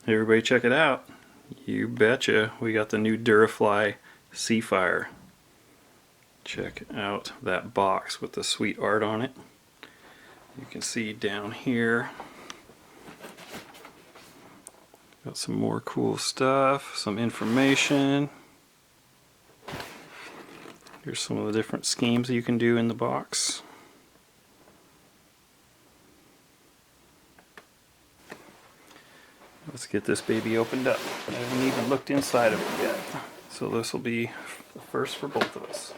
Everybody check it out. You betcha. We got the new Durafly Seafire. Check out that box with the sweet art on it. You can see down here got some more cool stuff, some information. Here's some of the different schemes you can do in the box. Let's get this baby opened up. I haven't even looked inside of it yet. So this will be the first for both of us.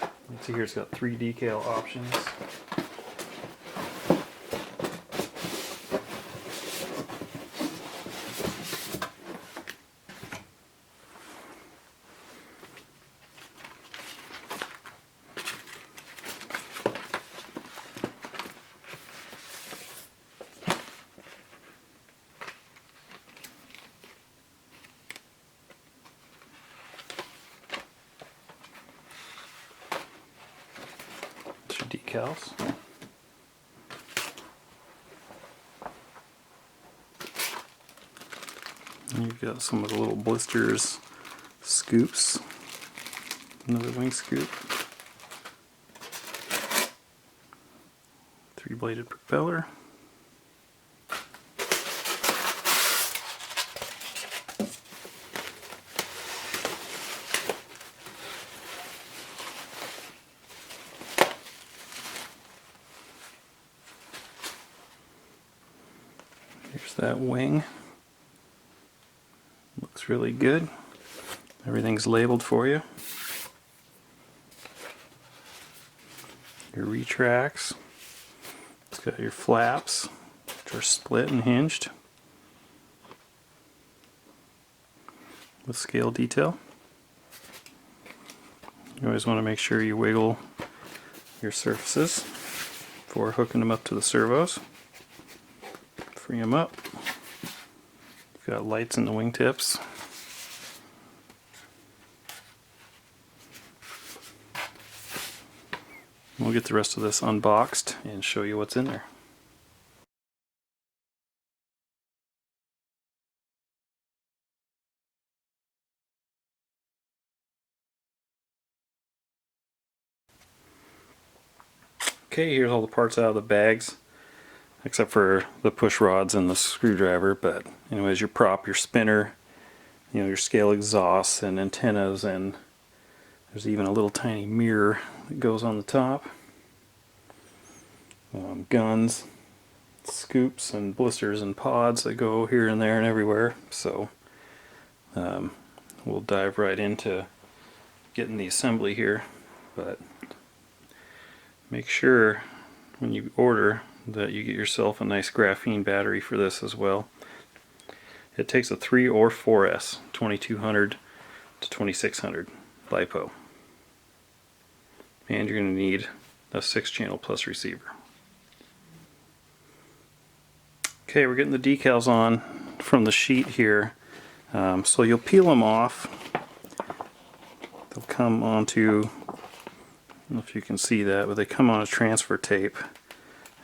You can see here it's got 3 decal options. Decals. And you've got some of the little blisters, scoops, another wing scoop, 3-bladed propeller. Here's that wing. Looks really good. Everything's labeled for you. Your retracts. It's got your flaps, which are split and hinged with scale detail. You always want to make sure you wiggle your surfaces before hooking them up to the servos. Free them up. You've got lights in the wingtips. We'll get the rest of this unboxed and show you what's in there. Okay, here's all the parts out of the bags, except for the push rods and the screwdriver. But anyways, your prop, your spinner, your scale exhausts and antennas, and there's even a little tiny mirror that goes on the top. Guns, scoops and blisters and pods that go here and there and everywhere. So we'll dive right into getting the assembly here, but make sure when you order that you get yourself a nice graphene battery for this as well. It takes a 3 or 4S, 2200 to 2600 lipo, and you're going to need a 6-channel plus receiver. Okay, we're getting the decals on from the sheet here, so you'll peel them off. They'll come onto, I don't know if you can see that, but they come on a transfer tape,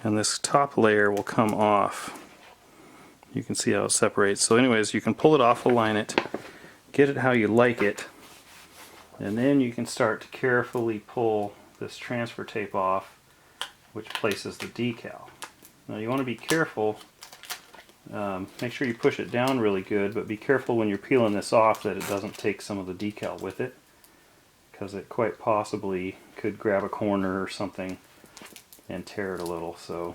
and this top layer will come off. You can see how it separates. So anyways, you can pull it off, align it, get it how you like it, and then you can start to carefully pull this transfer tape off, which places the decal. Now you want to be careful, make sure you push it down really good, but be careful when you're peeling this off that it doesn't take some of the decal with it, because it quite possibly could grab a corner or something and tear it a little. So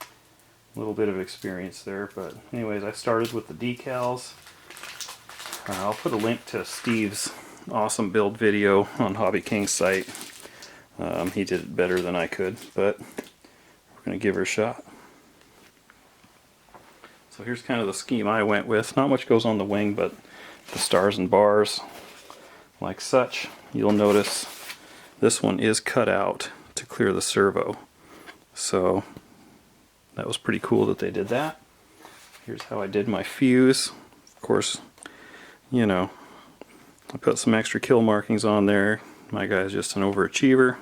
a little bit of experience there, but anyways, I started with the decals. I'll put a link to Steve's awesome build video on Hobbyking's site. He did it better than I could, but we're going to give her a shot. So here's kind of the scheme I went with. Not much goes on the wing, but the stars and bars like such. You'll notice this one is cut out to clear the servo, so that was pretty cool that they did that. Here's how I did my fuse. Of course, I put some extra kill markings on there. My guy's just an overachiever.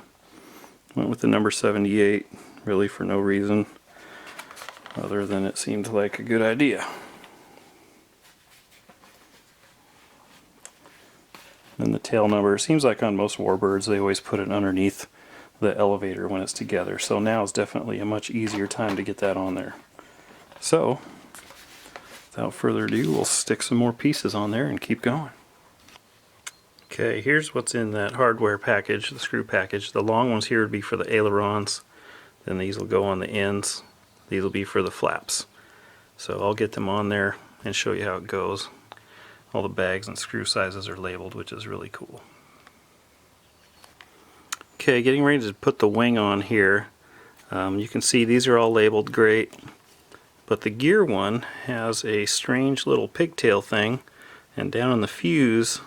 Went with the number 78, really for no reason. other than it seemed like a good idea. And the tail number, it seems like on most warbirds they always put it underneath the elevator when it's together, so now is definitely a much easier time to get that on there. So without further ado, we'll stick some more pieces on there and keep going. Okay, here's what's in that hardware package, the screw package. The long ones here would be for the ailerons, then these will go on the ends, these will be for the flaps. So I'll get them on there and show you how it goes. All the bags and screw sizes are labeled, which is really cool. Okay, getting ready to put the wing on here. You can see these are all labeled great, but the gear one has a strange little pigtail thing, and down in the fuse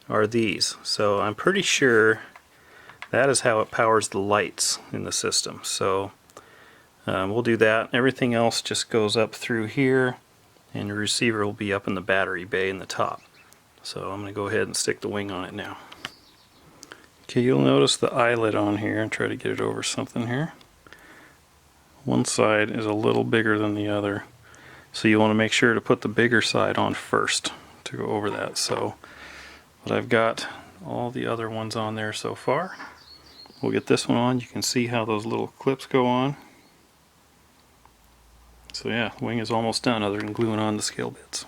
are these. So I'm pretty sure that is how it powers the lights in the system. So we'll do that. Everything else just goes up through here, and your receiver will be up in the battery bay in the top. So I'm going to go ahead and stick the wing on it now. Okay, you'll notice the eyelet on here, and try to get it over something here. One side is a little bigger than the other, so you want to make sure to put the bigger side on first to go over that. So, but I've got all the other ones on there so far. We'll get this one on. You can see how those little clips go on. So yeah, the wing is almost done other than gluing on the scale bits.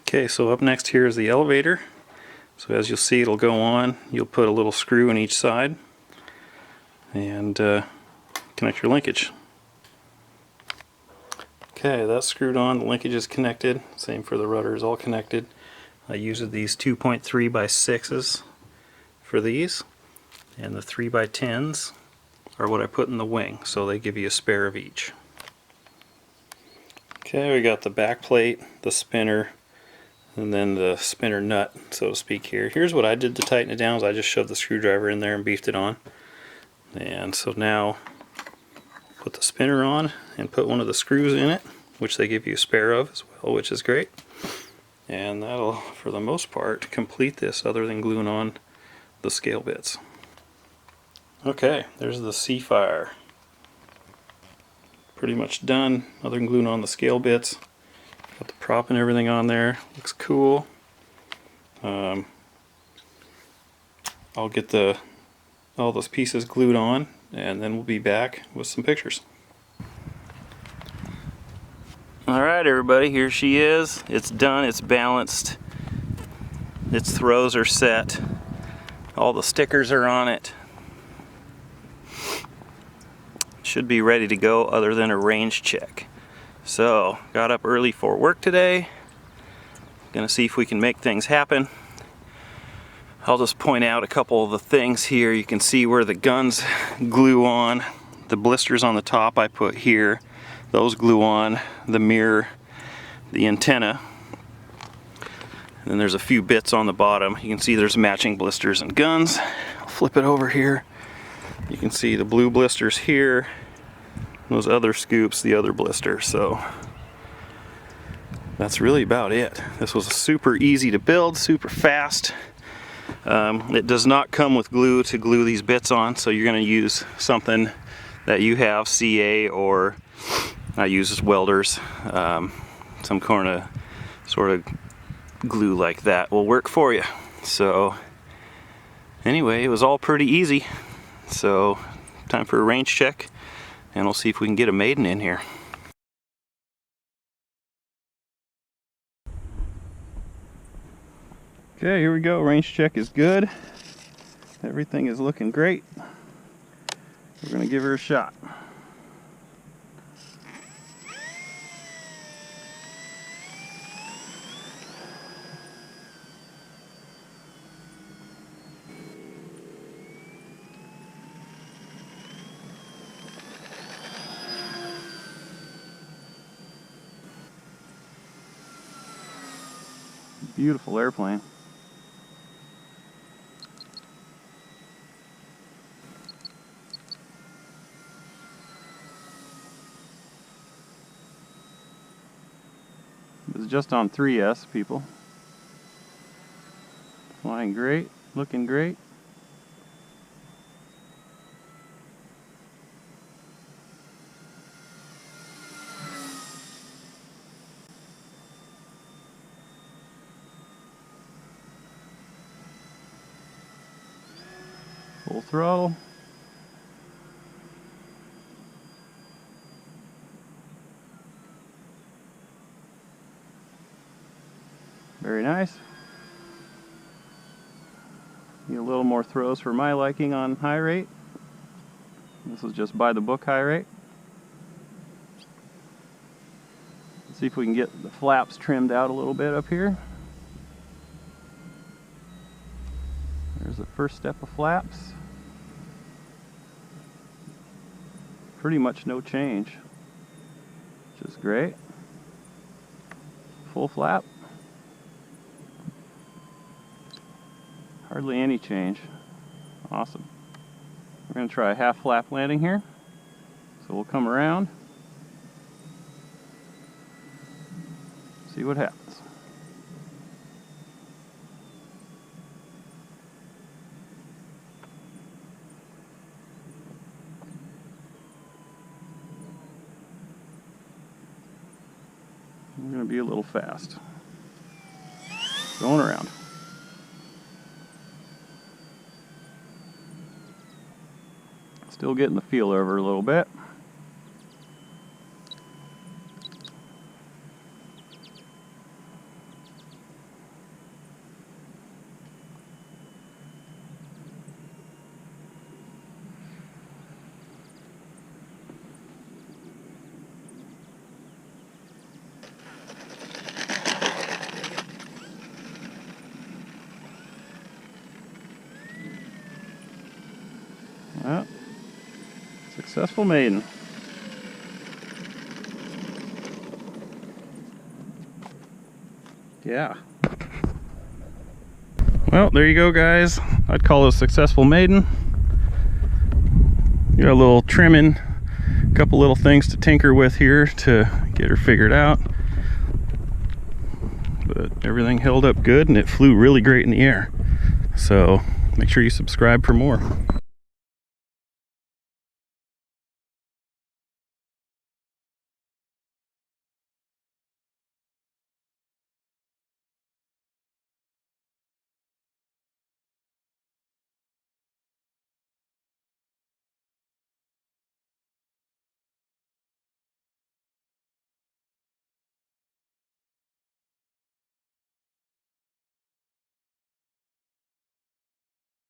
Okay, so up next here is the elevator. So as you'll see, it'll go on. You'll put a little screw in each side and connect your linkage. Okay, that's screwed on. The linkage is connected. Same for the rudder, is all connected. I used these 2.3 by 6s for these, and the 3 by 10s are what I put in the wing, so they give you a spare of each. Okay, we got the back plate, the spinner, and then the spinner nut, so to speak here. Here's what I did to tighten it down, is I just shoved the screwdriver in there and beefed it on. And so now put the spinner on and put one of the screws in it, which they give you a spare of as well, which is great. And that'll, for the most part, complete this other than gluing on the scale bits. Okay, there's the Seafire. Pretty much done, other than gluing on the scale bits. Got the prop and everything on there. Looks cool. I'll get all those pieces glued on, and then we'll be back with some pictures. Alright everybody, here she is. It's done, it's balanced. Its throws are set. All the stickers are on it. Should be ready to go other than a range check. So, got up early for work today. Gonna see if we can make things happen. I'll just point out a couple of the things here. You can see where the guns glue on. The blisters on the top I put here. Those glue on. The mirror, the antenna. And then there's a few bits on the bottom. You can see there's matching blisters and guns. I'll flip it over here. You can see the blue blisters here. Those other scoops, the other blister. So that's really about it. This was super easy to build, super fast. It does not come with glue to glue these bits on, so you're going to use something that you have, CA, or I use welders. Some kind of sort of glue like that will work for you. So anyway, it was all pretty easy. So time for a range check, and we'll see if we can get a Maiden in here. Okay, here we go. Range check is good. Everything is looking great. We're gonna give her a shot. Beautiful airplane. It's just on 3S, people. Flying great, looking great. Full throttle. Very nice. Need a little more throws for my liking on high rate. This is just by the book high rate. Let's see if we can get the flaps trimmed out a little bit up here. There's the first step of flaps. Pretty much no change, which is great. Full flap. Hardly any change. Awesome. We're going to try a half flap landing here. So we'll come around, see what happens. I'm going to be a little fast. Going around. Still getting the feel over a little bit. Well, successful maiden. Yeah. Well, there you go, guys. I'd call it a successful maiden. Got a little trimming, a couple little things to tinker with here to get her figured out. But everything held up good and it flew really great in the air. So make sure you subscribe for more.